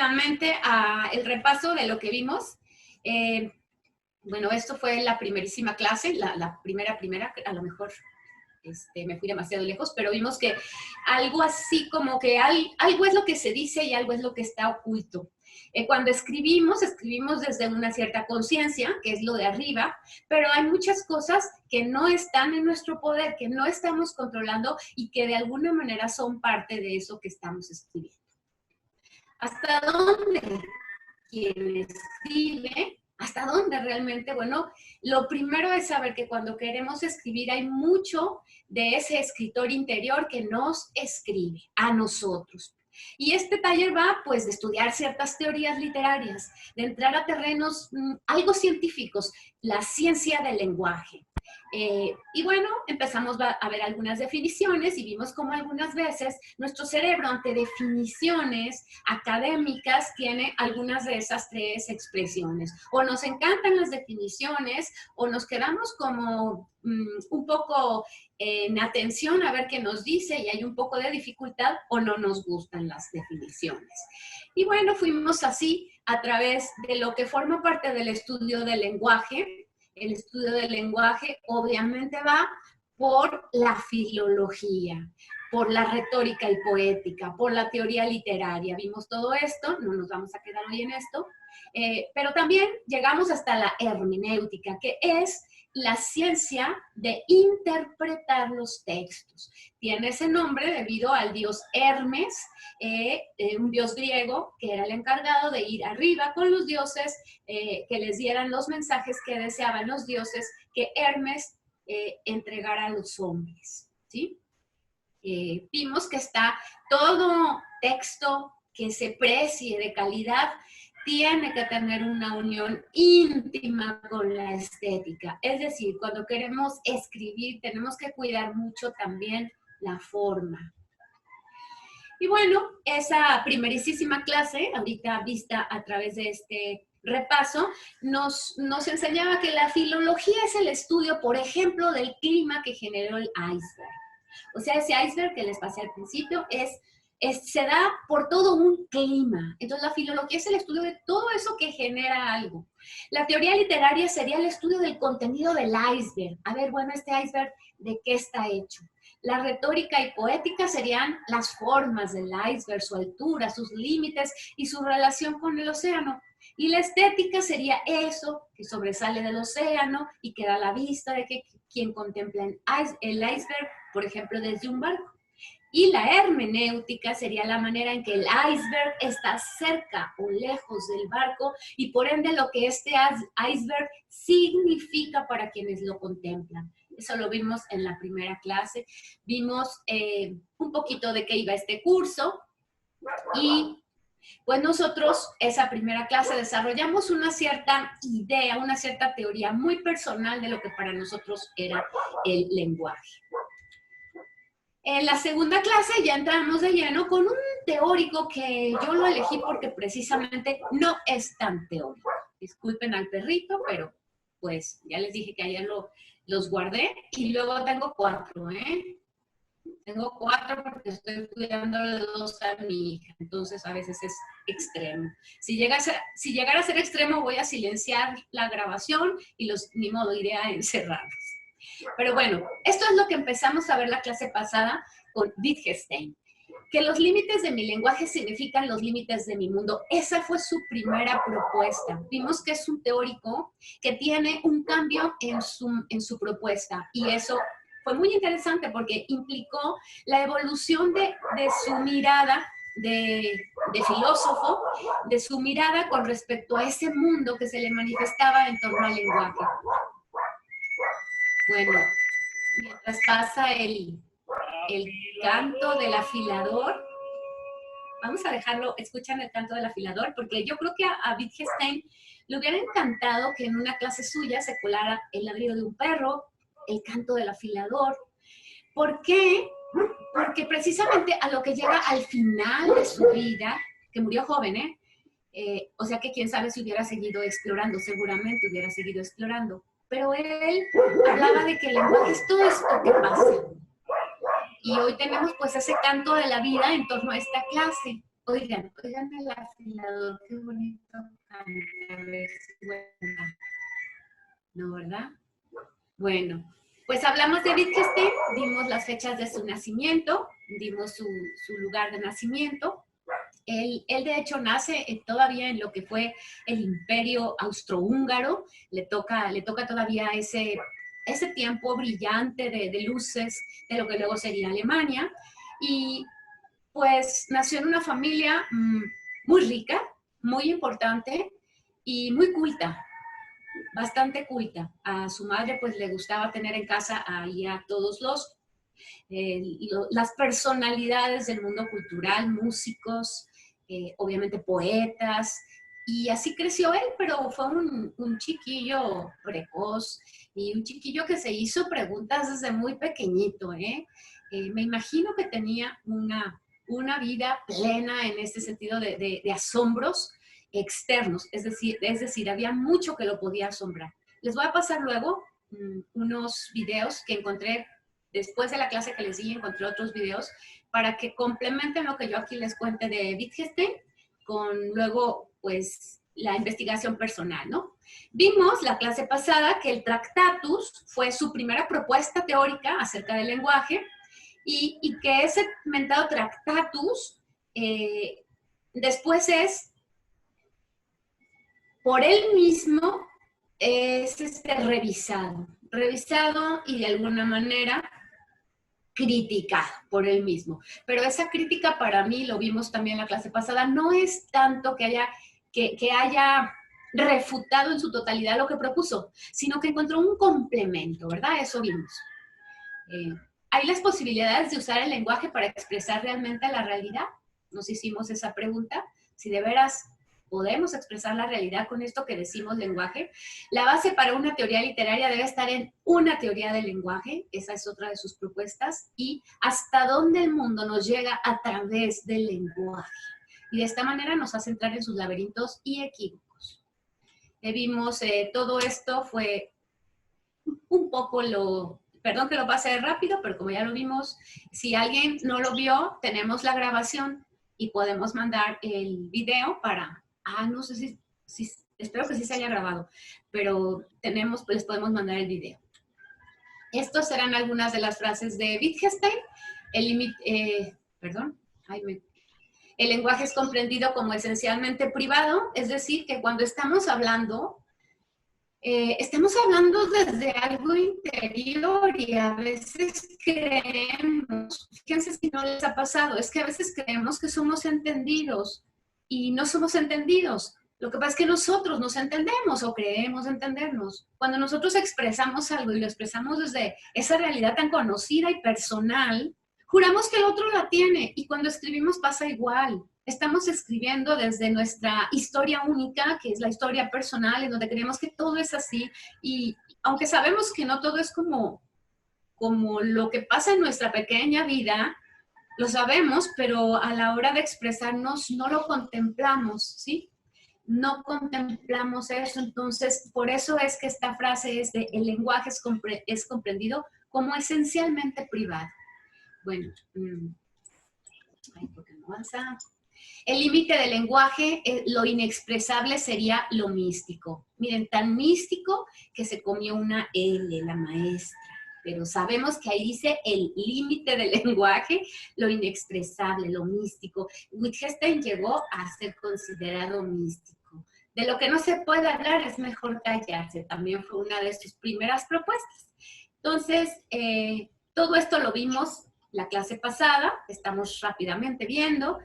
rápidamente el repaso de lo que vimos. Bueno, esto fue la primerísima clase, la primera, a lo mejor me fui demasiado lejos, pero vimos que algo así como que algo es lo que se dice y algo es lo que está oculto. Cuando escribimos desde una cierta conciencia, que es lo de arriba, pero hay muchas cosas que no están en nuestro poder, que no estamos controlando y que de alguna manera son parte de eso que estamos escribiendo. ¿Hasta dónde quien escribe? ¿Hasta dónde realmente? Bueno, lo primero es saber que cuando queremos escribir hay mucho de ese escritor interior que nos escribe a nosotros. Y este taller va, pues, de estudiar ciertas teorías literarias, de entrar a terrenos algo científicos, la ciencia del lenguaje. Y bueno, empezamos a ver algunas definiciones y vimos cómo algunas veces nuestro cerebro ante definiciones académicas tiene algunas de esas tres expresiones. O nos encantan las definiciones o nos quedamos como un poco en atención a ver qué nos dice y hay un poco de dificultad o no nos gustan las definiciones. Y bueno, fuimos así a través de lo que forma parte del estudio del lenguaje. El estudio del lenguaje obviamente va por la filología, por la retórica y poética, por la teoría literaria. Vimos todo esto, no nos vamos a quedar hoy en esto, pero también llegamos hasta la hermenéutica, que es la ciencia de interpretar los textos. Tiene ese nombre debido al dios Hermes, un dios griego que era el encargado de ir arriba con los dioses, que les dieran los mensajes que deseaban los dioses que Hermes entregara a los hombres, ¿sí? Vimos que está todo texto que se precie de calidad tiene que tener una unión íntima con la estética. Es decir, cuando queremos escribir, tenemos que cuidar mucho también la forma. Y bueno, esa primerísima clase, ahorita vista a través de este repaso, nos enseñaba que la filología es el estudio, por ejemplo, del clima que generó el iceberg. O sea, ese iceberg que les pasé al principio se da por todo un clima. Entonces, la filología es el estudio de todo eso que genera algo. La teoría literaria sería el estudio del contenido del iceberg. A ver, bueno, este iceberg, ¿de qué está hecho? La retórica y poética serían las formas del iceberg, su altura, sus límites y su relación con el océano. Y la estética sería eso que sobresale del océano y que da la vista de que quien contempla el iceberg, por ejemplo, desde un barco. Y la hermenéutica sería la manera en que el iceberg está cerca o lejos del barco y por ende lo que este iceberg significa para quienes lo contemplan. Eso lo vimos en la primera clase. Vimos un poquito de qué iba este curso y pues nosotros esa primera clase desarrollamos una cierta idea, una cierta teoría muy personal de lo que para nosotros era el lenguaje. En la segunda clase ya entramos de lleno con un teórico que yo lo elegí porque precisamente no es tan teórico. Disculpen al perrito, pero pues ya les dije que ayer los guardé y luego tengo 4, ¿eh? Tengo 4 porque estoy cuidando de 2 a mi hija, entonces a veces es extremo. Si llegara a ser extremo voy a silenciar la grabación y ni modo, iré a encerrarlos. Pero bueno, esto es lo que empezamos a ver la clase pasada con Wittgenstein, que los límites de mi lenguaje significan los límites de mi mundo. Esa fue su primera propuesta. Vimos que es un teórico que tiene un cambio en su propuesta y eso fue muy interesante porque implicó la evolución de su mirada de filósofo, de su mirada con respecto a ese mundo que se le manifestaba en torno al lenguaje. Bueno, mientras pasa el canto del afilador, vamos a dejarlo, escuchan el canto del afilador, porque yo creo que a Wittgenstein le hubiera encantado que en una clase suya se colara el ladrido de un perro, el canto del afilador. ¿Por qué? Porque precisamente a lo que llega al final de su vida, que murió joven, o sea que quién sabe si hubiera seguido explorando, seguramente hubiera seguido explorando. Pero él hablaba de que el lenguaje es todo esto que pasa. Y hoy tenemos pues ese canto de la vida en torno a esta clase. oigan el afilador, qué bonito canta, a ver si suena. ¿No, verdad? Bueno, pues hablamos de Wittgenstein, dimos las fechas de su nacimiento, dimos su lugar de nacimiento. Él de hecho nace todavía en lo que fue el imperio austrohúngaro, le toca todavía ese tiempo brillante de luces de lo que luego sería Alemania, y pues nació en una familia muy rica, muy importante y muy culta, bastante culta. A su madre pues le gustaba tener en casa ahí a todos las personalidades del mundo cultural, músicos, obviamente poetas, y así creció él, pero fue un chiquillo precoz y un chiquillo que se hizo preguntas desde muy pequeñito, ¿eh? Me imagino que tenía una vida plena en este sentido de asombros externos, es decir, había mucho que lo podía asombrar. Les voy a pasar luego unos videos que encontré después de la clase que les di, encontré otros videos para que complementen lo que yo aquí les cuente de Wittgenstein con luego, pues, la investigación personal, ¿no? Vimos la clase pasada que el Tractatus fue su primera propuesta teórica acerca del lenguaje y que ese mentado Tractatus después es, por él mismo, es revisado y de alguna manera criticado por él mismo. Pero esa crítica para mí, lo vimos también en la clase pasada, no es tanto que haya refutado en su totalidad lo que propuso, sino que encontró un complemento, ¿verdad? Eso vimos. ¿Hay las posibilidades de usar el lenguaje para expresar realmente la realidad? Nos hicimos esa pregunta, si de veras podemos expresar la realidad con esto que decimos lenguaje. La base para una teoría literaria debe estar en una teoría del lenguaje, esa es otra de sus propuestas, y hasta dónde el mundo nos llega a través del lenguaje. Y de esta manera nos hace entrar en sus laberintos y equívocos. Vimos, todo esto fue un poco perdón que lo pase rápido, pero como ya lo vimos, si alguien no lo vio, tenemos la grabación y podemos mandar el video para... no sé si espero que sí se haya grabado, pero les podemos mandar el video. Estas serán algunas de las frases de Wittgenstein. El lenguaje es comprendido como esencialmente privado, es decir, que cuando estamos hablando desde algo interior y a veces creemos, fíjense si no les ha pasado, es que a veces creemos que somos entendidos y no somos entendidos. Lo que pasa es que nosotros nos entendemos o creemos entendernos. Cuando nosotros expresamos algo y lo expresamos desde esa realidad tan conocida y personal, juramos que el otro la tiene, y cuando escribimos pasa igual. Estamos escribiendo desde nuestra historia única, que es la historia personal, en donde creemos que todo es así, y aunque sabemos que no todo es como lo que pasa en nuestra pequeña vida, lo sabemos, pero a la hora de expresarnos no lo contemplamos, ¿sí? No contemplamos eso. Entonces, por eso es que esta frase es de el lenguaje es comprendido como esencialmente privado. Bueno, ¿por qué no avanza? El límite del lenguaje, lo inexpresable sería lo místico. Miren, tan místico que se comió una L, la maestra. Pero sabemos que ahí dice el límite del lenguaje, lo inexpresable, lo místico. Wittgenstein llegó a ser considerado místico. De lo que no se puede hablar es mejor callarse. También fue una de sus primeras propuestas. Entonces, todo esto lo vimos la clase pasada, estamos rápidamente viendo.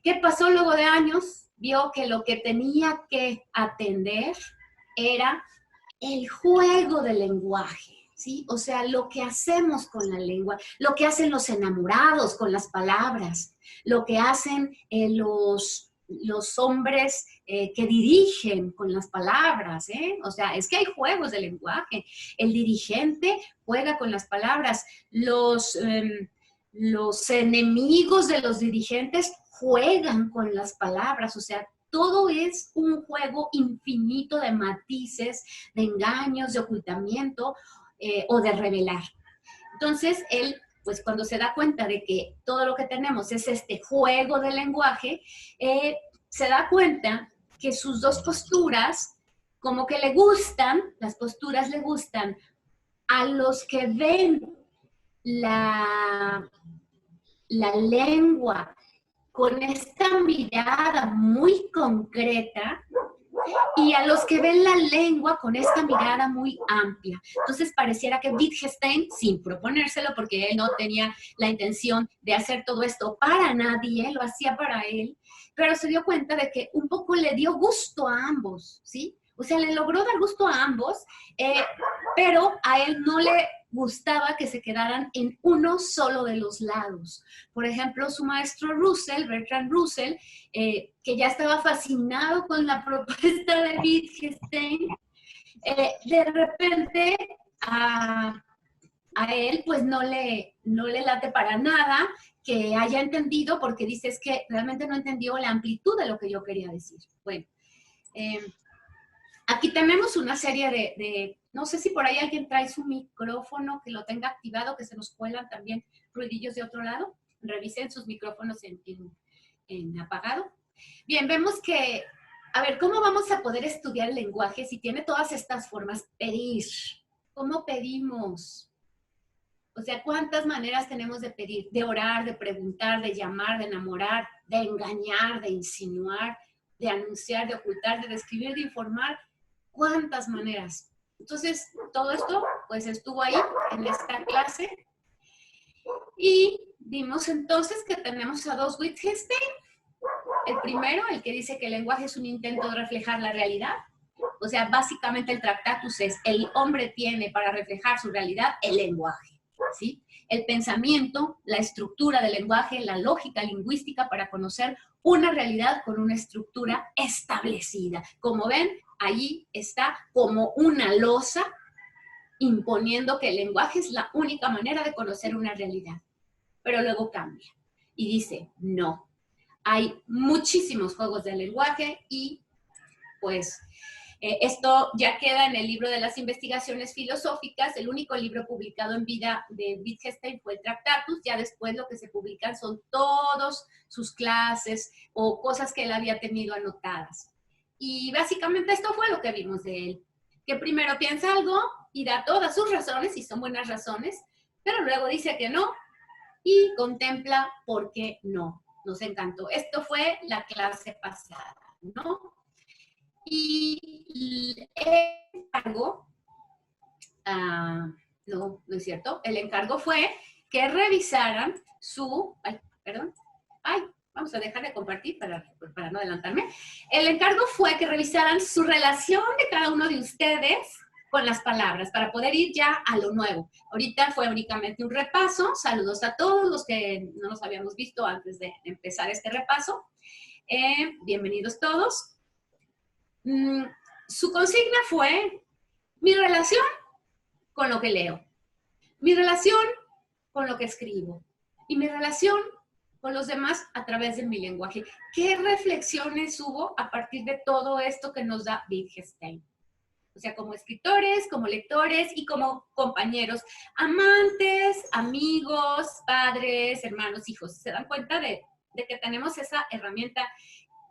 ¿Qué pasó luego de años? Vio que lo que tenía que atender era el juego del lenguaje, ¿sí? O sea, lo que hacemos con la lengua, lo que hacen los enamorados con las palabras, lo que hacen los hombres que dirigen con las palabras, ¿eh? O sea, es que hay juegos de lenguaje. El dirigente juega con las palabras, los enemigos de los dirigentes juegan con las palabras, o sea, todo es un juego infinito de matices, de engaños, de ocultamiento o de revelar. Entonces, él pues cuando se da cuenta de que todo lo que tenemos es este juego de lenguaje, se da cuenta que sus dos posturas como que le gustan, las posturas le gustan a los que ven la lengua con esta mirada muy concreta y a los que ven la lengua con esta mirada muy amplia. Entonces pareciera que Wittgenstein, sin proponérselo, porque él no tenía la intención de hacer todo esto para nadie, lo hacía para él, pero se dio cuenta de que un poco le dio gusto a ambos, ¿sí? O sea, le logró dar gusto a ambos, pero a él no le gustaba que se quedaran en uno solo de los lados. Por ejemplo, su maestro Russell, Bertrand Russell, que ya estaba fascinado con la propuesta de Wittgenstein, de repente a él pues no le late para nada que haya entendido, porque dice es que realmente no entendió la amplitud de lo que yo quería decir. Bueno, aquí tenemos una serie de, no sé si por ahí alguien trae su micrófono que lo tenga activado, que se nos cuelan también ruidillos de otro lado. Revisen sus micrófonos en apagado. Bien, vemos que, a ver, ¿cómo vamos a poder estudiar el lenguaje si tiene todas estas formas? Pedir. ¿Cómo pedimos? O sea, ¿cuántas maneras tenemos de pedir? De orar, de preguntar, de llamar, de enamorar, de engañar, de insinuar, de anunciar, de ocultar, de describir, de informar. ¿Cuántas maneras? Entonces, todo esto, pues, estuvo ahí en esta clase. Y vimos entonces que tenemos a dos Wittgenstein. El primero, el que dice que el lenguaje es un intento de reflejar la realidad. O sea, básicamente el Tractatus es, el hombre tiene para reflejar su realidad el lenguaje, ¿sí? El pensamiento, la estructura del lenguaje, la lógica lingüística para conocer una realidad con una estructura establecida. Como ven, allí está como una losa imponiendo que el lenguaje es la única manera de conocer una realidad. Pero luego cambia y dice, no, hay muchísimos juegos del lenguaje y pues esto ya queda en el libro de las investigaciones filosóficas. El único libro publicado en vida de Wittgenstein fue el Tractatus. Ya después lo que se publican son todas sus clases o cosas que él había tenido anotadas. Y básicamente esto fue lo que vimos de él. Que primero piensa algo y da todas sus razones, y son buenas razones, pero luego dice que no y contempla por qué no. Nos encantó. Esto fue la clase pasada, ¿no? Y el encargo, no es cierto, el encargo fue que revisaran su, vamos a dejar de compartir para no adelantarme. El encargo fue que revisaran su relación de cada uno de ustedes con las palabras, para poder ir ya a lo nuevo. Ahorita fue únicamente un repaso. Saludos a todos los que no nos habíamos visto antes de empezar este repaso. Bienvenidos todos. Su consigna fue mi relación con lo que leo, mi relación con lo que escribo y mi relación con los demás a través de mi lenguaje. ¿Qué reflexiones hubo a partir de todo esto que nos da Wittgenstein? O sea, como escritores, como lectores y como compañeros, amantes, amigos, padres, hermanos, hijos. ¿Se dan cuenta de que tenemos esa herramienta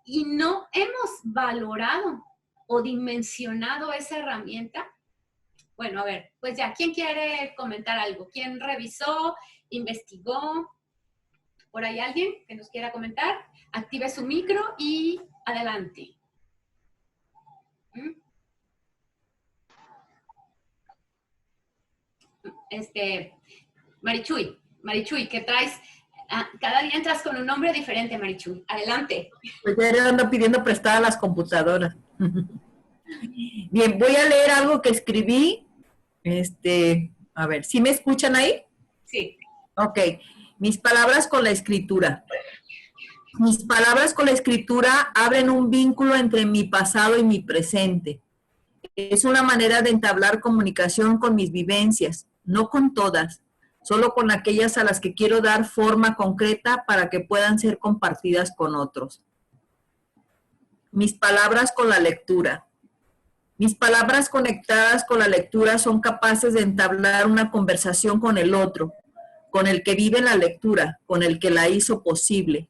y no hemos valorado o dimensionado esa herramienta? Bueno, a ver, pues ya, ¿quién quiere comentar algo? ¿Quién revisó, investigó? ¿Por ahí alguien que nos quiera comentar? Active su micro y adelante. Marichuy, ¿qué traes? Cada día entras con un nombre diferente, Marichuy. Adelante. Pues ya ando pidiendo prestada las computadoras. Bien, voy a leer algo que escribí. A ver, ¿sí me escuchan ahí? Sí. Ok. Mis palabras con la escritura. Mis palabras con la escritura abren un vínculo entre mi pasado y mi presente. Es una manera de entablar comunicación con mis vivencias, no con todas, solo con aquellas a las que quiero dar forma concreta para que puedan ser compartidas con otros. Mis palabras con la lectura. Mis palabras conectadas con la lectura son capaces de entablar una conversación con el otro, con el que vive la lectura, con el que la hizo posible.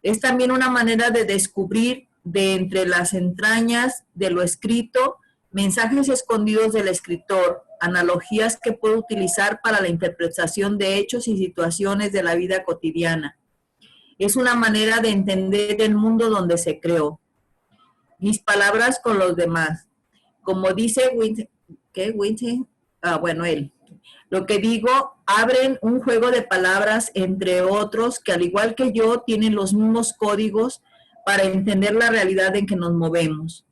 Es también una manera de descubrir de entre las entrañas de lo escrito mensajes escondidos del escritor, analogías que puede utilizar para la interpretación de hechos y situaciones de la vida cotidiana. Es una manera de entender el mundo donde se creó. Mis palabras con los demás. Como dice él. Lo que digo, abren un juego de palabras entre otros que al igual que yo tienen los mismos códigos para entender la realidad en que nos movemos.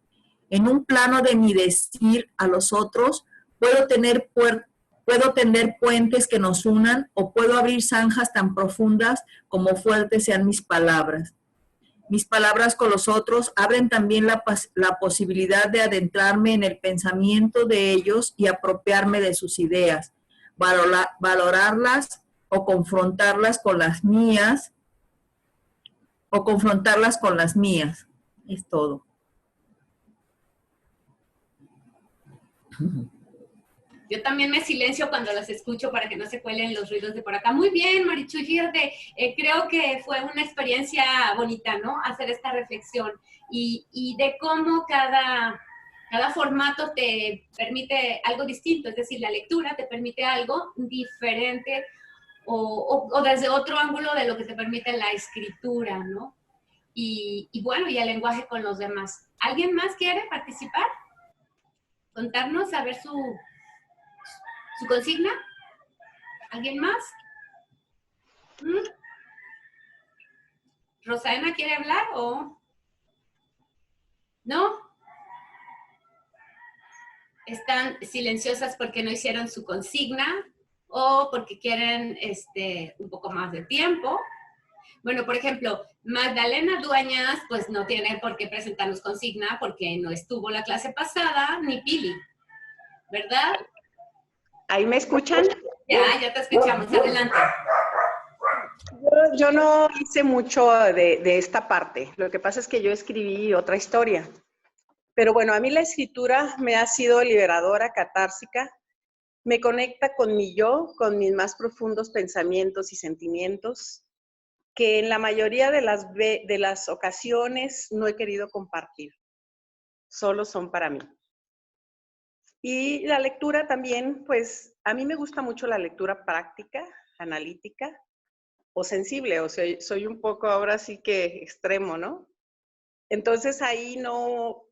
En un plano de mi decir a los otros, puedo tener puentes que nos unan o puedo abrir zanjas tan profundas como fuertes sean mis palabras. Mis palabras con los otros abren también la posibilidad de adentrarme en el pensamiento de ellos y apropiarme de sus ideas, valorarlas o confrontarlas con las mías, Es todo. Yo también me silencio cuando las escucho para que no se cuelen los ruidos de por acá. Muy bien, Marichuy, fíjate, creo que fue una experiencia bonita, ¿no? Hacer esta reflexión y de cómo cada formato te permite algo distinto, es decir, la lectura te permite algo diferente o desde otro ángulo de lo que te permite la escritura, ¿no? Y bueno, y el lenguaje con los demás. ¿Alguien más quiere participar? Contarnos, a ver su consigna. ¿Alguien más? ¿Rosaena quiere hablar o no? ¿Están silenciosas porque no hicieron su consigna o porque quieren un poco más de tiempo? Bueno, por ejemplo, Magdalena Dueñas, pues no tiene por qué presentarnos consigna porque no estuvo la clase pasada, ni Pili, ¿verdad? ¿Ahí me escuchan? Ya te escuchamos. Adelante. Yo no hice mucho de esta parte. Lo que pasa es que yo escribí otra historia. Pero bueno, a mí la escritura me ha sido liberadora, catársica. Me conecta con mi yo, con mis más profundos pensamientos y sentimientos, que en la mayoría de las ocasiones no he querido compartir. Solo son para mí. Y la lectura también, pues a mí me gusta mucho la lectura práctica, analítica o sensible, o sea, soy un poco ahora sí que extremo, ¿no? Entonces ahí no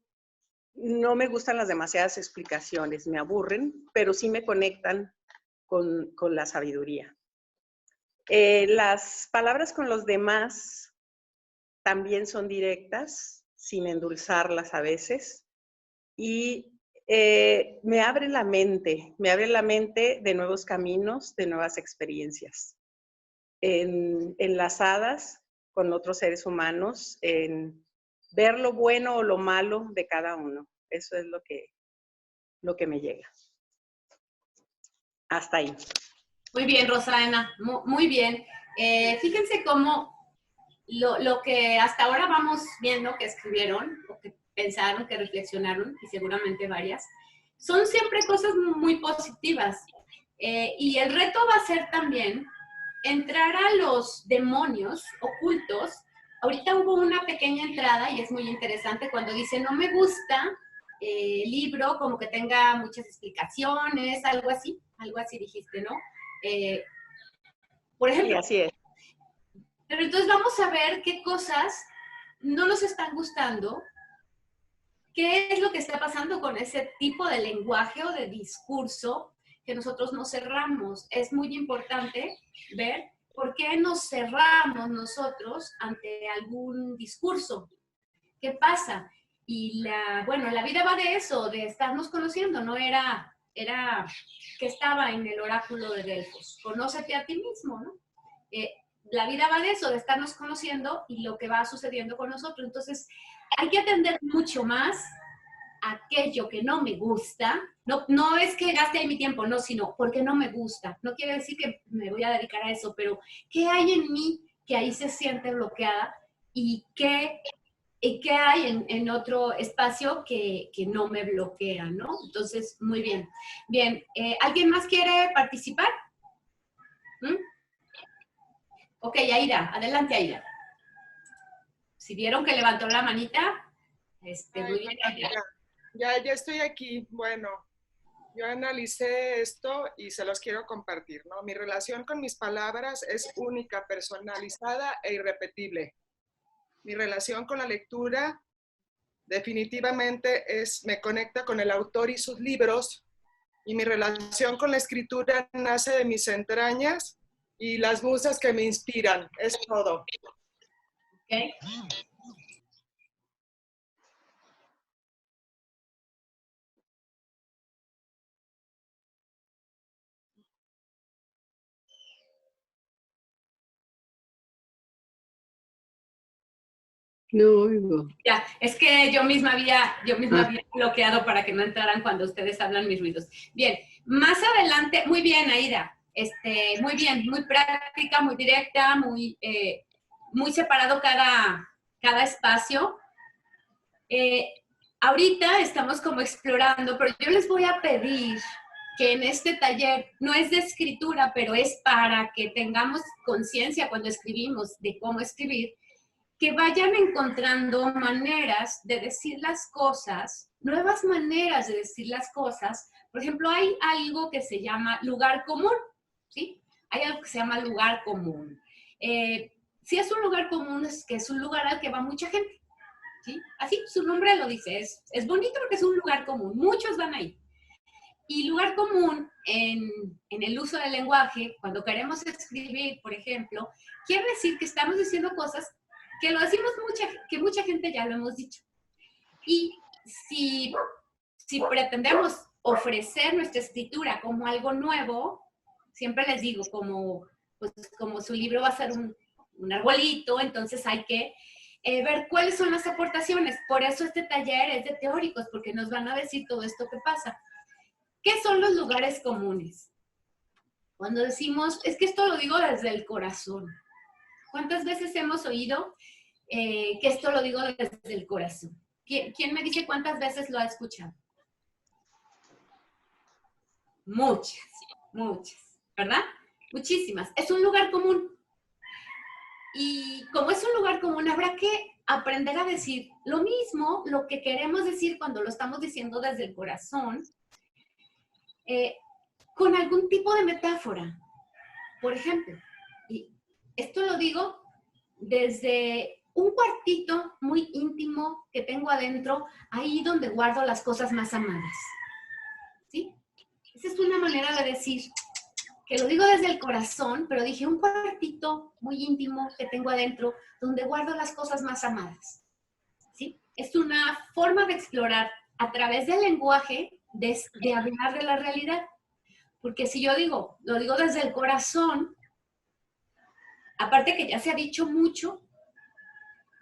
me gustan las demasiadas explicaciones, me aburren, pero sí me conectan con la sabiduría. Las palabras con los demás también son directas, sin endulzarlas a veces, y me abre la mente de nuevos caminos, de nuevas experiencias, enlazadas con otros seres humanos, en ver lo bueno o lo malo de cada uno. Eso es lo que me llega. Hasta ahí. Muy bien, Rosaena, muy bien. Fíjense cómo lo que hasta ahora vamos viendo que escribieron, o que pensaron, que reflexionaron, y seguramente varias, son siempre cosas muy positivas. Y el reto va a ser también entrar a los demonios ocultos. Ahorita hubo una pequeña entrada y es muy interesante cuando dice, no me gusta el libro como que tenga muchas explicaciones, algo así dijiste, ¿no? Por ejemplo. Sí, así es. Pero entonces vamos a ver qué cosas no nos están gustando, qué es lo que está pasando con ese tipo de lenguaje o de discurso que nosotros nos cerramos. Es muy importante ver por qué nos cerramos nosotros ante algún discurso. ¿Qué pasa? Y la vida va de eso, de estarnos conociendo, no era que estaba en el oráculo de Delfos. Conócete a ti mismo, ¿no? La vida va de eso, de estarnos conociendo y lo que va sucediendo con nosotros. Entonces, hay que atender mucho más aquello que no me gusta. No es que gaste ahí mi tiempo, no, sino porque no me gusta. No quiere decir que me voy a dedicar a eso, pero ¿qué hay en mí que ahí se siente bloqueada? ¿Y qué hay en otro espacio que no me bloquea, ¿no? Entonces, muy bien. Bien, ¿alguien más quiere participar? Ok, Aida, adelante, Aida. Si vieron que levantó la manita, muy bien, Aida. Ya estoy aquí. Bueno, yo analicé esto y se los quiero compartir, ¿no? Mi relación con mis palabras es única, personalizada e irrepetible. Mi relación con la lectura definitivamente me conecta con el autor y sus libros, y mi relación con la escritura nace de mis entrañas y las musas que me inspiran. Es todo. Okay. No oigo. Ya, es que yo misma había bloqueado para que no entraran cuando ustedes hablan mis ruidos. Bien, más adelante, muy bien, Aida, muy bien, muy práctica, muy directa, muy separado cada espacio. Ahorita estamos como explorando, pero yo les voy a pedir que en este taller no es de escritura, pero es para que tengamos conciencia cuando escribimos de cómo escribir, que vayan encontrando maneras de decir las cosas, nuevas maneras de decir las cosas. Por ejemplo, hay algo que se llama lugar común, ¿sí? Hay algo que se llama lugar común. Si es un lugar común, es que es un lugar al que va mucha gente, ¿sí? Así su nombre lo dice, es bonito porque es un lugar común, muchos van ahí. Y lugar común en el uso del lenguaje, cuando queremos escribir, por ejemplo, quiere decir que estamos diciendo cosas que lo decimos que mucha gente ya lo hemos dicho. Y si pretendemos ofrecer nuestra escritura como algo nuevo, siempre les digo, como su libro va a ser un arbolito, entonces hay que ver cuáles son las aportaciones. Por eso este taller es de teóricos, porque nos van a decir todo esto que pasa. ¿Qué son los lugares comunes? Cuando decimos, es que esto lo digo desde el corazón. ¿Cuántas veces hemos oído que esto lo digo desde el corazón? ¿Quién me dice cuántas veces lo ha escuchado? Muchas, ¿verdad? Muchísimas. Es un lugar común. Y como es un lugar común, habrá que aprender a decir lo mismo, lo que queremos decir cuando lo estamos diciendo desde el corazón, con algún tipo de metáfora. Por ejemplo, y esto lo digo desde un cuartito muy íntimo que tengo adentro, ahí donde guardo las cosas más amadas. ¿Sí? Esa es una manera de decir que lo digo desde el corazón, pero dije un cuartito muy íntimo que tengo adentro donde guardo las cosas más amadas. ¿Sí? Es una forma de explorar a través del lenguaje de hablar de la realidad. Porque si yo lo digo desde el corazón, aparte que ya se ha dicho mucho,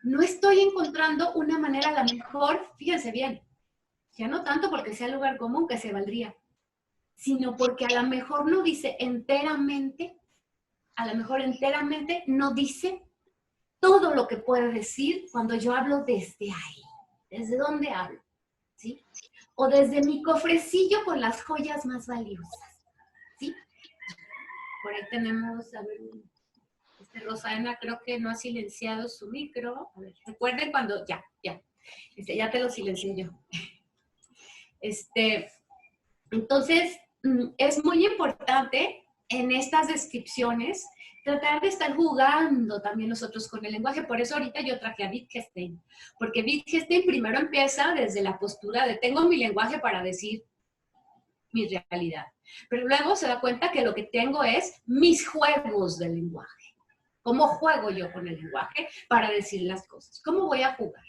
no estoy encontrando una manera a lo mejor, fíjense bien, ya no tanto porque sea lugar común que se valdría, sino porque a lo mejor no dice enteramente, a lo mejor enteramente no dice todo lo que puede decir cuando yo hablo desde ahí, desde dónde hablo, ¿sí? O desde mi cofrecillo con las joyas más valiosas, ¿sí? Por ahí tenemos, a ver, Rosana creo que no ha silenciado su micro. A ver, recuerden cuando, ya te lo silencié yo. Entonces, es muy importante en estas descripciones tratar de estar jugando también nosotros con el lenguaje. Por eso ahorita yo traje a Wittgenstein, porque Wittgenstein primero empieza desde la postura de tengo mi lenguaje para decir mi realidad, pero luego se da cuenta que lo que tengo es mis juegos del lenguaje. ¿Cómo juego yo con el lenguaje para decir las cosas? ¿Cómo voy a jugar?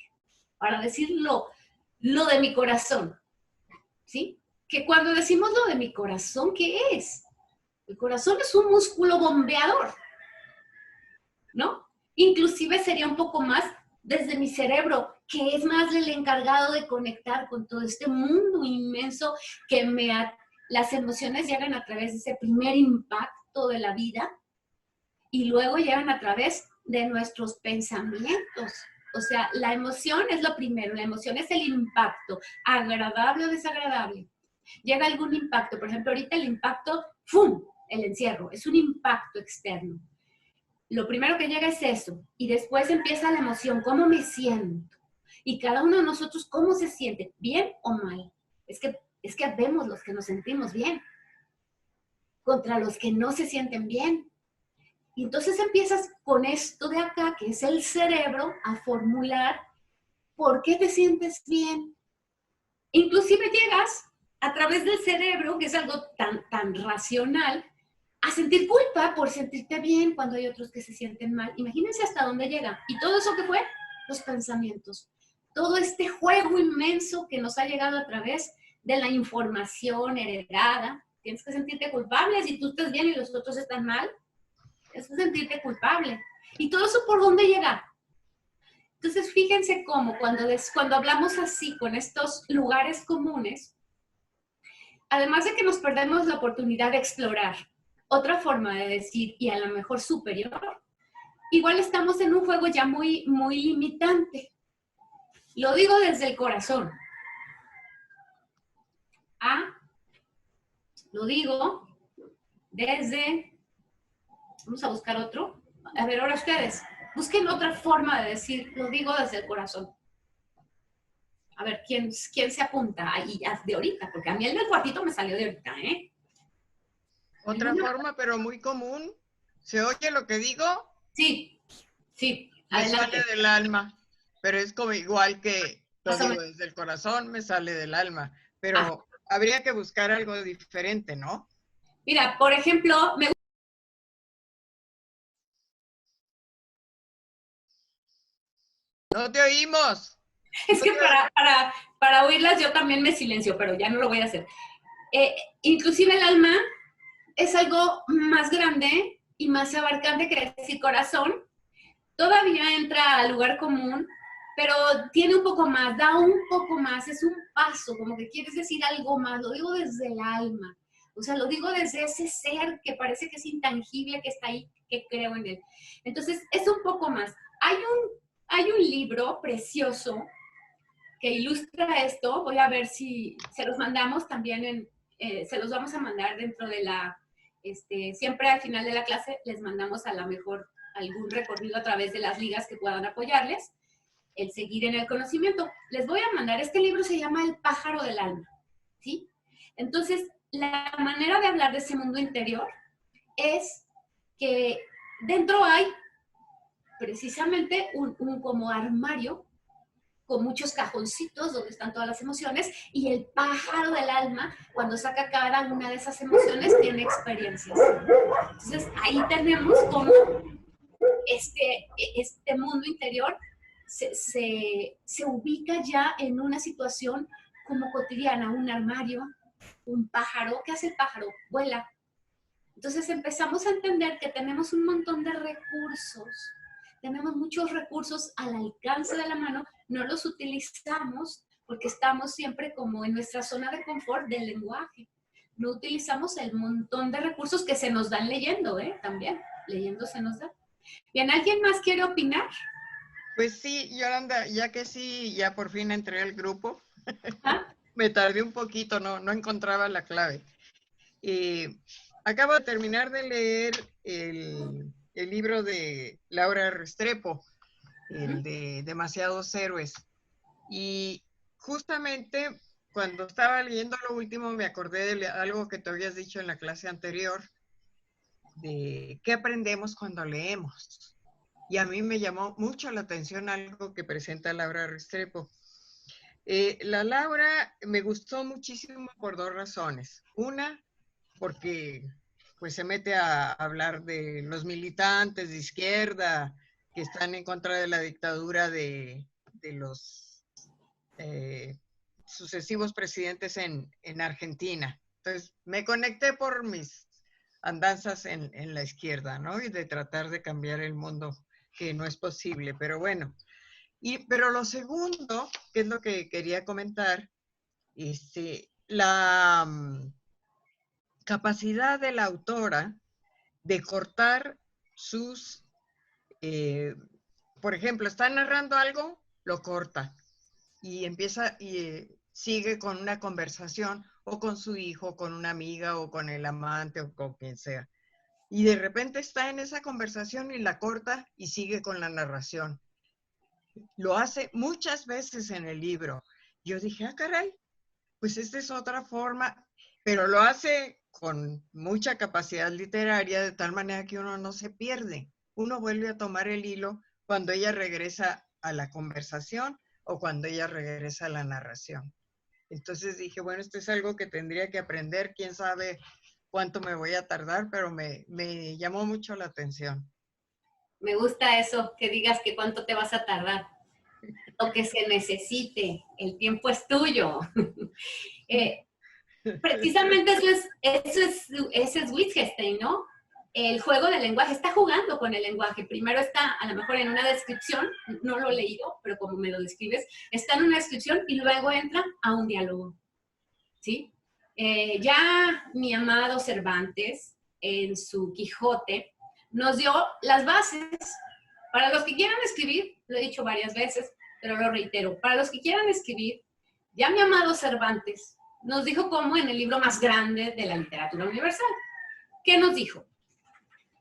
Para decir lo de mi corazón, ¿sí? Que cuando decimos lo de mi corazón, ¿qué es? El corazón es un músculo bombeador, ¿no? Inclusive sería un poco más desde mi cerebro, que es más el encargado de conectar con todo este mundo inmenso que las emociones llegan a través de ese primer impacto de la vida y luego llegan a través de nuestros pensamientos. O sea, la emoción es lo primero, la emoción es el impacto, agradable o desagradable. Llega algún impacto, por ejemplo, ahorita el impacto, ¡fum!, el encierro, es un impacto externo. lo primero que llega es eso, y después empieza la emoción, ¿cómo me siento? Y cada uno de nosotros, ¿cómo se siente? ¿Bien o mal? Es que vemos los que nos sentimos bien contra los que no se sienten bien. Y entonces empiezas con esto de acá, que es el cerebro, a formular por qué te sientes bien. Inclusive llegas a través del cerebro, que es algo tan racional, a sentir culpa por sentirte bien cuando hay otros que se sienten mal. Imagínense hasta dónde llega. ¿Y todo eso qué fue? Los pensamientos. Todo este juego inmenso que nos ha llegado a través de la información heredada. Tienes que sentirte culpable si tú estás bien y los otros están mal. Tienes que sentirte culpable. ¿Y todo eso por dónde llega? Entonces, fíjense cómo cuando hablamos así con estos lugares comunes, además de que nos perdemos la oportunidad de explorar otra forma de decir y a lo mejor superior, igual estamos en un juego ya muy, muy limitante. Lo digo desde el corazón. Lo digo desde... Vamos a buscar otro. A ver, ahora ustedes, busquen otra forma de decir, lo digo desde el corazón. A ver, ¿quién se apunta ahí de ahorita? Porque a mí el del cuartito me salió de ahorita, ¿eh? Otra forma, pero muy común. ¿Se oye lo que digo? Sí, Me adelante. sale del alma, pero es como igual que lo Más o digo menos. desde el corazón, me sale del alma. Pero habría que buscar algo diferente, ¿no? Mira, por ejemplo, ¡No te oímos! es que para oírlas yo también me silencio, pero ya no lo voy a hacer. Inclusive el alma es algo más grande y más abarcante que decir corazón. Todavía entra al lugar común, pero tiene un poco más, da un poco más, es un paso, como que quieres decir algo más, lo digo desde el alma, o sea, lo digo desde ese ser que parece que es intangible, que está ahí, que creo en él. Entonces, es un poco más. Hay un libro precioso que ilustra esto, voy a ver si se los mandamos también, se los vamos a mandar dentro de siempre al final de la clase les mandamos a lo mejor algún recorrido a través de las ligas que puedan apoyarles, el seguir en el conocimiento. Les voy a mandar, este libro se llama El pájaro del alma, ¿sí? Entonces, la manera de hablar de ese mundo interior es que dentro hay precisamente un como armario con muchos cajoncitos donde están todas las emociones, y el pájaro del alma, cuando saca cada una de esas emociones, tiene experiencias. Entonces, ahí tenemos cómo este mundo interior se ubica ya en una situación como cotidiana, un armario, un pájaro. ¿Qué hace el pájaro? Vuela. Entonces empezamos a entender que tenemos un montón de recursos, tenemos muchos recursos al alcance de la mano, no los utilizamos porque estamos siempre como en nuestra zona de confort del lenguaje. No utilizamos el montón de recursos que se nos dan leyendo, también, leyendo se nos da. Bien, ¿alguien más quiere opinar? Pues sí, Yolanda, ya que sí, ya por fin entré al grupo. ¿Ah? Me tardé un poquito, no encontraba la clave. Acabo de terminar de leer el libro de Laura Restrepo, el de Demasiados Héroes. Y justamente cuando estaba leyendo lo último me acordé de algo que te habías dicho en la clase anterior, de qué aprendemos cuando leemos. Y a mí me llamó mucho la atención algo que presenta Laura Restrepo. La Laura me gustó muchísimo por dos razones. Una, porque pues se mete a hablar de los militantes de izquierda que están en contra de la dictadura de los sucesivos presidentes en Argentina. Entonces me conecté por mis andanzas en la izquierda, ¿no? Y de tratar de cambiar el mundo, que no es posible, pero bueno. Pero lo segundo, que es lo que quería comentar, la capacidad de la autora de cortar sus, por ejemplo, está narrando algo, lo corta y empieza y sigue con una conversación o con su hijo, con una amiga o con el amante o con quien sea. y de repente está en esa conversación y la corta y sigue con la narración. Lo hace muchas veces en el libro. Yo dije, ah, caray, pues esta es otra forma, pero lo hace con mucha capacidad literaria, de tal manera que uno no se pierde. Uno vuelve a tomar el hilo cuando ella regresa a la conversación o cuando ella regresa a la narración. Entonces dije, bueno, esto es algo que tendría que aprender, quién sabe cuánto me voy a tardar, pero me llamó mucho la atención. Me gusta eso, que digas que cuánto te vas a tardar. Lo que se necesite, el tiempo es tuyo. Precisamente ese es Wittgenstein, ¿no? El juego del lenguaje, está jugando con el lenguaje. Primero está, a lo mejor en una descripción, no lo he leído, pero como me lo describes, está en una descripción y luego entra a un diálogo, ¿sí? Ya mi amado Cervantes, en su Quijote, nos dio las bases. Para los que quieran escribir, lo he dicho varias veces, pero lo reitero, para los que quieran escribir, ya mi amado Cervantes nos dijo cómo en el libro más grande de la literatura universal. ¿Qué nos dijo?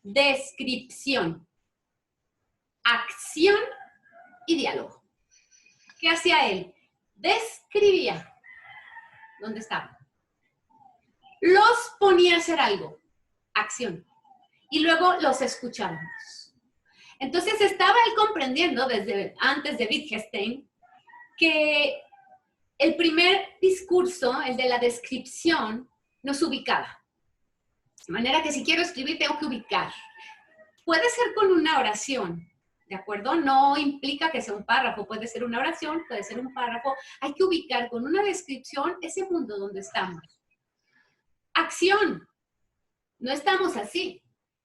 Descripción, acción y diálogo. ¿Qué hacía él? Describía dónde estaban. Los ponía a hacer algo, acción, y luego los escuchábamos. Entonces estaba él comprendiendo desde antes de Wittgenstein que el primer discurso, el de la descripción, nos ubicaba. De manera que si quiero escribir tengo que ubicar. Puede ser con una oración, ¿de acuerdo? No implica que sea un párrafo, puede ser una oración, puede ser un párrafo. Hay que ubicar con una descripción ese mundo donde estamos. Acción. No estamos así.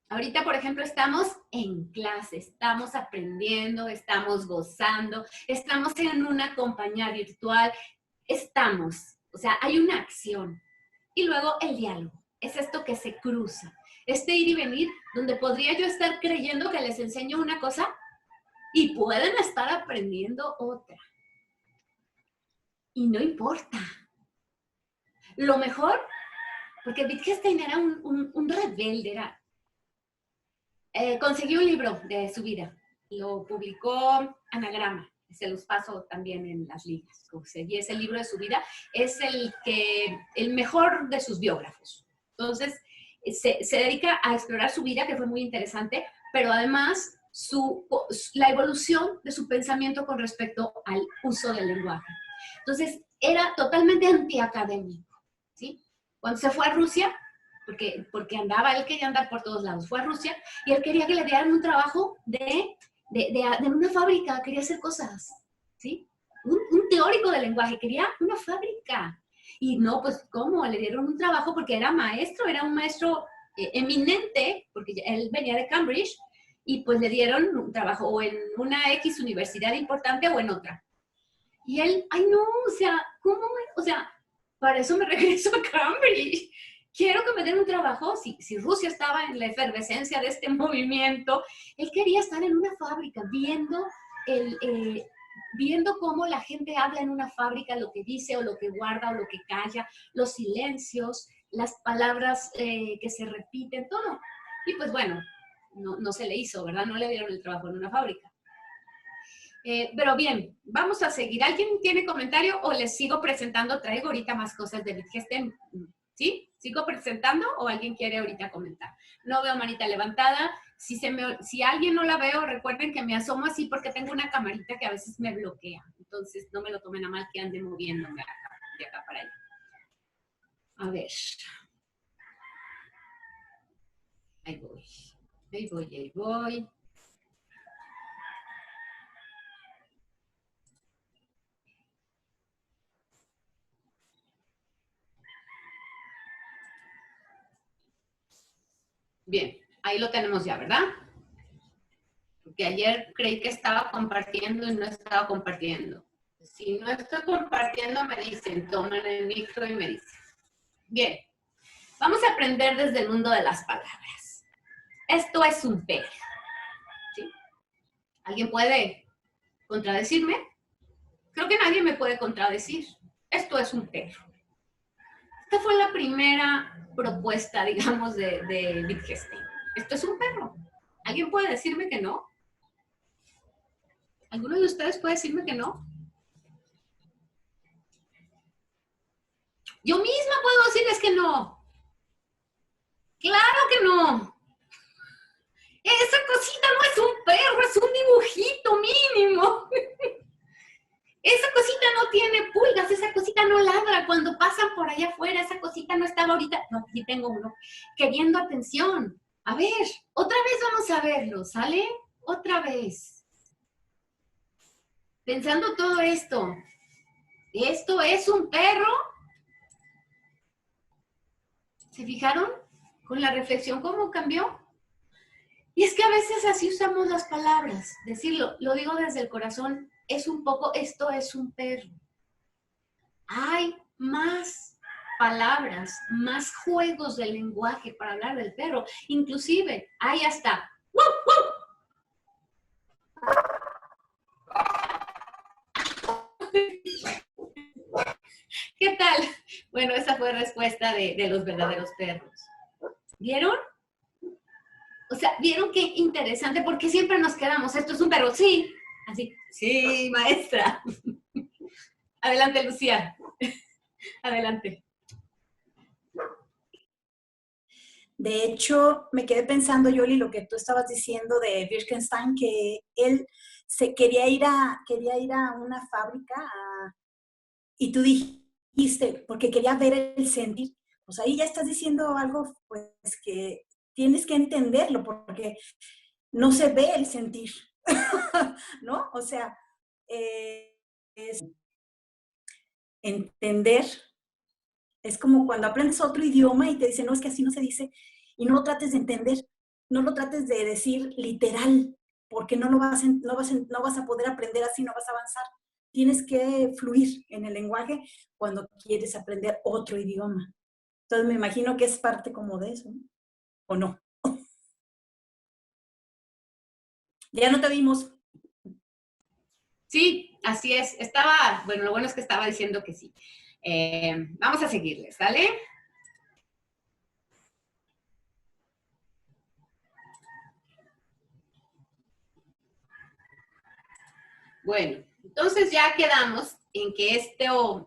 Ahorita, por ejemplo, estamos en clase, estamos aprendiendo, estamos gozando, estamos en una compañía virtual, estamos, o sea, hay una acción. Y luego el diálogo, es esto que se cruza, este ir y venir, donde podría yo estar creyendo que les enseño una cosa y pueden estar aprendiendo otra. Y no importa. Lo mejor, porque Wittgenstein era un rebelde, consiguió un libro de su vida, lo publicó Anagrama, se los paso también en las ligas. Conseguí ese libro de su vida, es el mejor de sus biógrafos. Entonces, se dedica a explorar su vida, que fue muy interesante, pero además la evolución de su pensamiento con respecto al uso del lenguaje. Entonces, era totalmente antiacadémico, ¿sí? Cuando se fue a Rusia, porque él quería andar por todos lados, fue a Rusia y él quería que le dieran un trabajo de una fábrica, quería hacer cosas, ¿sí? Un teórico del lenguaje, quería una fábrica. Y no, pues, ¿cómo? Le dieron un trabajo porque era maestro, era un maestro eminente, porque él venía de Cambridge, y pues le dieron un trabajo o en una X universidad importante o en otra. Y él, ay no, o sea, ¿cómo? O sea, para eso me regreso a Cambridge. Quiero que me den un trabajo. Si Rusia estaba en la efervescencia de este movimiento, él quería estar en una fábrica, viendo cómo la gente habla en una fábrica, lo que dice o lo que guarda o lo que calla, los silencios, las palabras que se repiten, todo. Y pues bueno, no se le hizo, ¿verdad? No le dieron el trabajo en una fábrica. Pero bien, vamos a seguir. ¿Alguien tiene comentario o les sigo presentando? Traigo ahorita más cosas de Wittgenstein. ¿Sí? ¿Sigo presentando o alguien quiere ahorita comentar? No veo manita levantada. Si alguien no la veo, recuerden que me asomo así porque tengo una camarita que a veces me bloquea. Entonces, no me lo tomen a mal que ande moviéndome de acá para allá. A ver. Ahí voy. Bien, ahí lo tenemos ya, ¿verdad? Porque ayer creí que estaba compartiendo y no estaba compartiendo. Si no estoy compartiendo, me dicen, toman el micro y me dicen. Bien, vamos a aprender desde el mundo de las palabras. Esto es un pero. ¿Sí? ¿Alguien puede contradecirme? Creo que nadie me puede contradecir. Esto es un pero. Esta fue la primera propuesta, digamos, de Wittgenstein. Esto es un perro. ¿Alguien puede decirme que no? ¿Alguno de ustedes puede decirme que no? Yo misma puedo decirles que no. ¡Claro que no! Esa cosita no es un perro, es un dibujito mínimo. Esa cosita no tiene pulgas, esa cosita no ladra cuando pasan por allá afuera, esa cosita no estaba ahorita, no, aquí tengo uno, queriendo atención. A ver, otra vez vamos a verlo, ¿sale? Otra vez. Pensando todo esto, ¿esto es un perro? ¿Se fijaron? Con la reflexión, ¿cómo cambió? Y es que a veces así usamos las palabras, decirlo, lo digo desde el corazón, es un poco, esto es un perro. Hay más palabras, más juegos de lenguaje para hablar del perro. Inclusive hay hasta ¡wuf, wuf! ¿Qué tal? Bueno, esa fue respuesta de los verdaderos perros. ¿Vieron? O sea, ¿vieron qué interesante? Porque siempre nos quedamos, esto es un perro, sí. Así, sí, maestra. Adelante, Lucía. Adelante. De hecho, me quedé pensando, Yoli, lo que tú estabas diciendo de Wittgenstein, que él se quería ir a una fábrica y tú dijiste, porque quería ver el sentir. Pues ahí ya estás diciendo algo, pues que tienes que entenderlo, porque no se ve el sentir, ¿no? O sea, es entender. Es como cuando aprendes otro idioma y te dicen, no, es que así no se dice, y no lo trates de entender, no lo trates de decir literal, porque no vas a poder aprender así, no vas a avanzar. Tienes que fluir en el lenguaje cuando quieres aprender otro idioma. Entonces me imagino que es parte como de eso, ¿no? ¿O no? Ya no te vimos. Sí, así es. Bueno, lo bueno es que estaba diciendo que sí. Vamos a seguirles, ¿sale? Bueno, entonces ya quedamos en que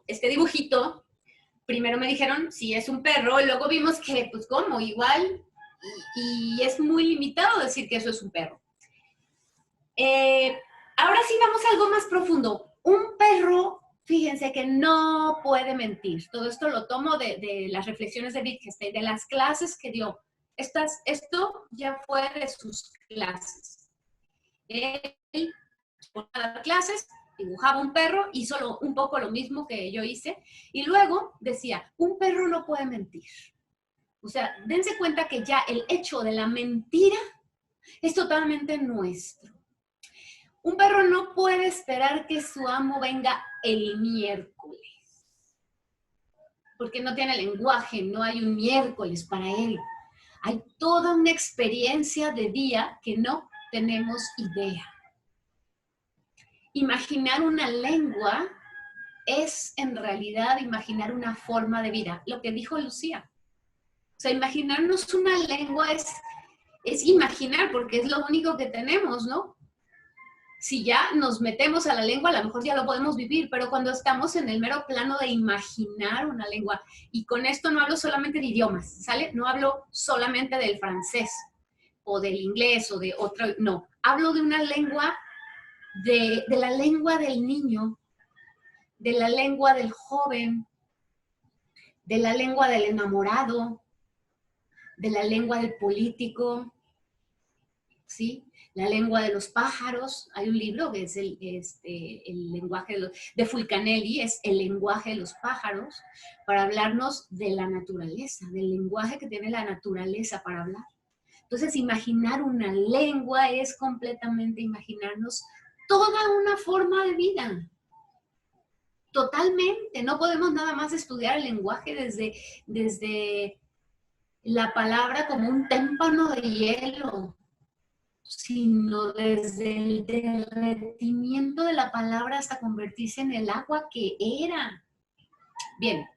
este dibujito, primero me dijeron si es un perro, luego vimos que, pues, ¿cómo? Igual, y es muy limitado decir que eso es un perro. Ahora sí vamos a algo más profundo. Un perro, fíjense que no puede mentir. Todo esto lo tomo de las reflexiones de Wittgenstein, de las clases que dio. Esto ya fue de sus clases. Él, por dar clases, dibujaba un perro, hizo un poco lo mismo que yo hice, y luego decía, un perro no puede mentir. O sea, dense cuenta que ya el hecho de la mentira es totalmente nuestro. Un perro no puede esperar que su amo venga el miércoles, porque no tiene lenguaje, no hay un miércoles para él. Hay toda una experiencia de día que no tenemos idea. Imaginar una lengua es en realidad imaginar una forma de vida, lo que dijo Lucía. O sea, imaginarnos una lengua es imaginar, porque es lo único que tenemos, ¿no? Si ya nos metemos a la lengua, a lo mejor ya lo podemos vivir, pero cuando estamos en el mero plano de imaginar una lengua, y con esto no hablo solamente de idiomas, ¿sale? No hablo solamente del francés o del inglés o de otro, no. Hablo de una lengua, de la lengua del niño, de la lengua del joven, de la lengua del enamorado, de la lengua del político, ¿sí? La lengua de los pájaros. Hay un libro que es el lenguaje de Fulcanelli, es el lenguaje de los pájaros, para hablarnos de la naturaleza, del lenguaje que tiene la naturaleza para hablar. Entonces, imaginar una lengua es completamente imaginarnos toda una forma de vida. Totalmente. No podemos nada más estudiar el lenguaje desde la palabra como un témpano de hielo, sino desde el derretimiento de la palabra hasta convertirse en el agua que era. Bien,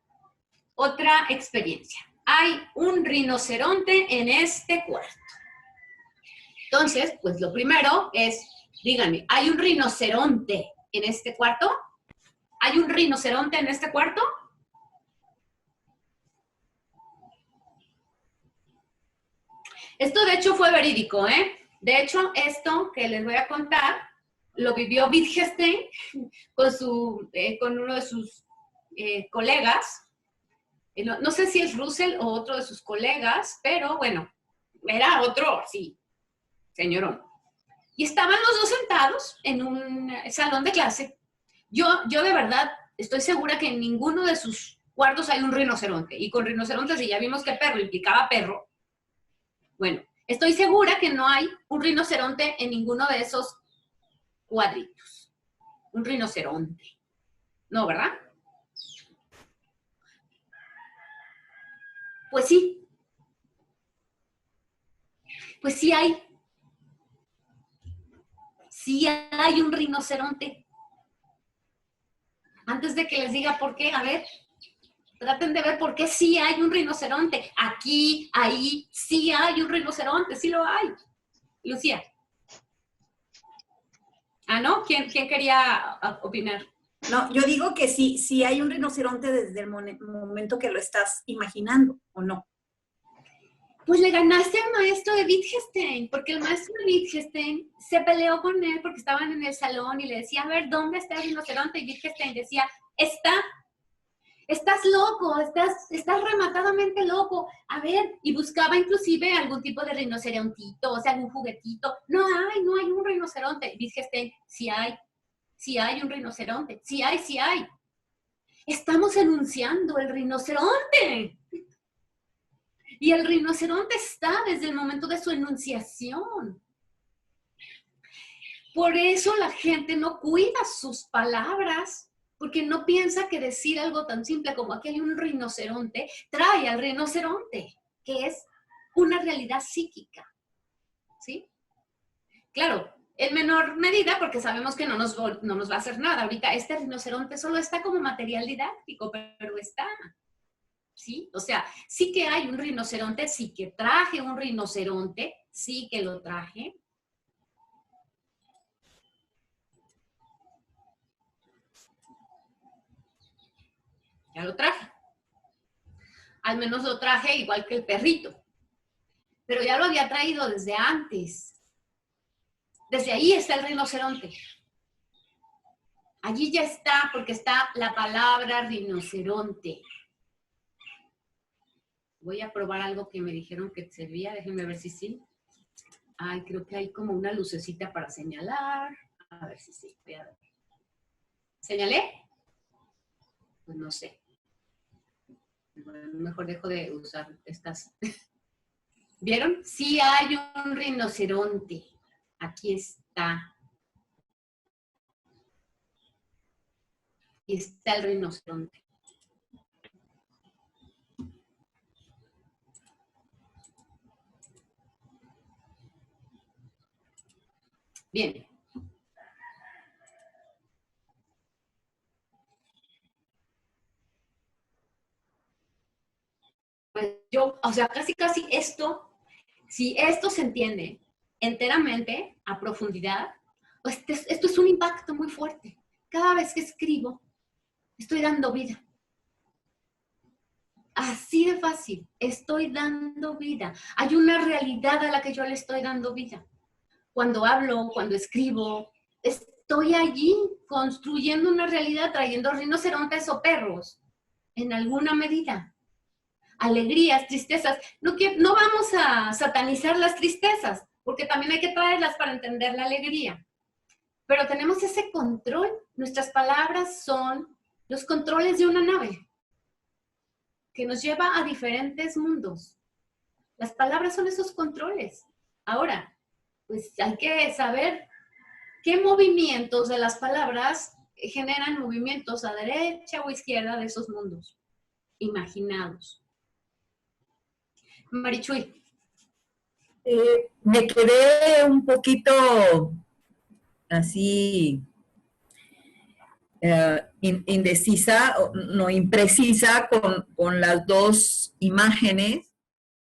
otra experiencia. Hay un rinoceronte en este cuarto. Entonces, pues lo primero es, díganme, ¿hay un rinoceronte en este cuarto? ¿Hay un rinoceronte en este cuarto? Esto de hecho fue verídico, ¿eh? De hecho, esto que les voy a contar lo vivió Wittgenstein con uno de sus colegas. No sé si es Russell o otro de sus colegas, pero bueno, era otro, sí, señorón. Y estaban los dos sentados en un salón de clase. Yo de verdad estoy segura que en ninguno de sus cuartos hay un rinoceronte. Y con rinoceronte, si ya vimos que perro implicaba perro, bueno, estoy segura que no hay un rinoceronte en ninguno de esos cuadritos. Un rinoceronte. No, ¿verdad? Pues sí. Pues sí hay. Sí hay un rinoceronte. Antes de que les diga por qué, a ver, traten de ver por qué sí hay un rinoceronte. Aquí, ahí, sí hay un rinoceronte, sí lo hay. Lucía. Ah, ¿no? ¿Quién quería opinar? No, yo digo que sí, sí hay un rinoceronte desde el momento que lo estás imaginando, ¿o no? Pues le ganaste al maestro de Wittgenstein, porque el maestro de Wittgenstein se peleó con él porque estaban en el salón y le decía, a ver, ¿dónde está el rinoceronte? Y Wittgenstein decía, estás loco, estás rematadamente loco. A ver, y buscaba inclusive algún tipo de rinocerontito, o sea, algún juguetito. No hay un rinoceronte. Wittgenstein, sí hay un rinoceronte, sí hay. Estamos enunciando el rinoceronte. Y el rinoceronte está desde el momento de su enunciación. Por eso la gente no cuida sus palabras, porque no piensa que decir algo tan simple como aquí hay un rinoceronte, trae al rinoceronte, que es una realidad psíquica. ¿Sí? Claro, en menor medida, porque sabemos que no nos va a hacer nada. Ahorita este rinoceronte solo está como material didáctico, pero está. ¿Sí? O sea, sí que hay un rinoceronte, sí que traje un rinoceronte, sí que lo traje. Ya lo traje. Al menos lo traje igual que el perrito. Pero ya lo había traído desde antes. Desde ahí está el rinoceronte. Allí ya está, porque está la palabra rinoceronte. Voy a probar algo que me dijeron que servía. Déjenme ver si sí. Ay, creo que hay como una lucecita para señalar. A ver si sí. Voy a ver. ¿Señalé? Pues no sé. Bueno, mejor dejo de usar estas. ¿Vieron? Sí hay un rinoceronte. Aquí está. Aquí está el rinoceronte. Bien. Pues yo, o sea, casi esto, si esto se entiende enteramente, a profundidad, pues esto es un impacto muy fuerte. Cada vez que escribo, estoy dando vida. Así de fácil, estoy dando vida. Hay una realidad a la que yo le estoy dando vida. Cuando hablo, cuando escribo, estoy allí construyendo una realidad, trayendo rinocerontes o perros, en alguna medida. Alegrías, tristezas. No vamos a satanizar las tristezas, porque también hay que traerlas para entender la alegría. Pero tenemos ese control. Nuestras palabras son los controles de una nave que nos lleva a diferentes mundos. Las palabras son esos controles. Ahora, pues hay que saber qué movimientos de las palabras generan movimientos a derecha o izquierda de esos mundos imaginados. Marichuy. Me quedé un poquito así indecisa, no imprecisa con las dos imágenes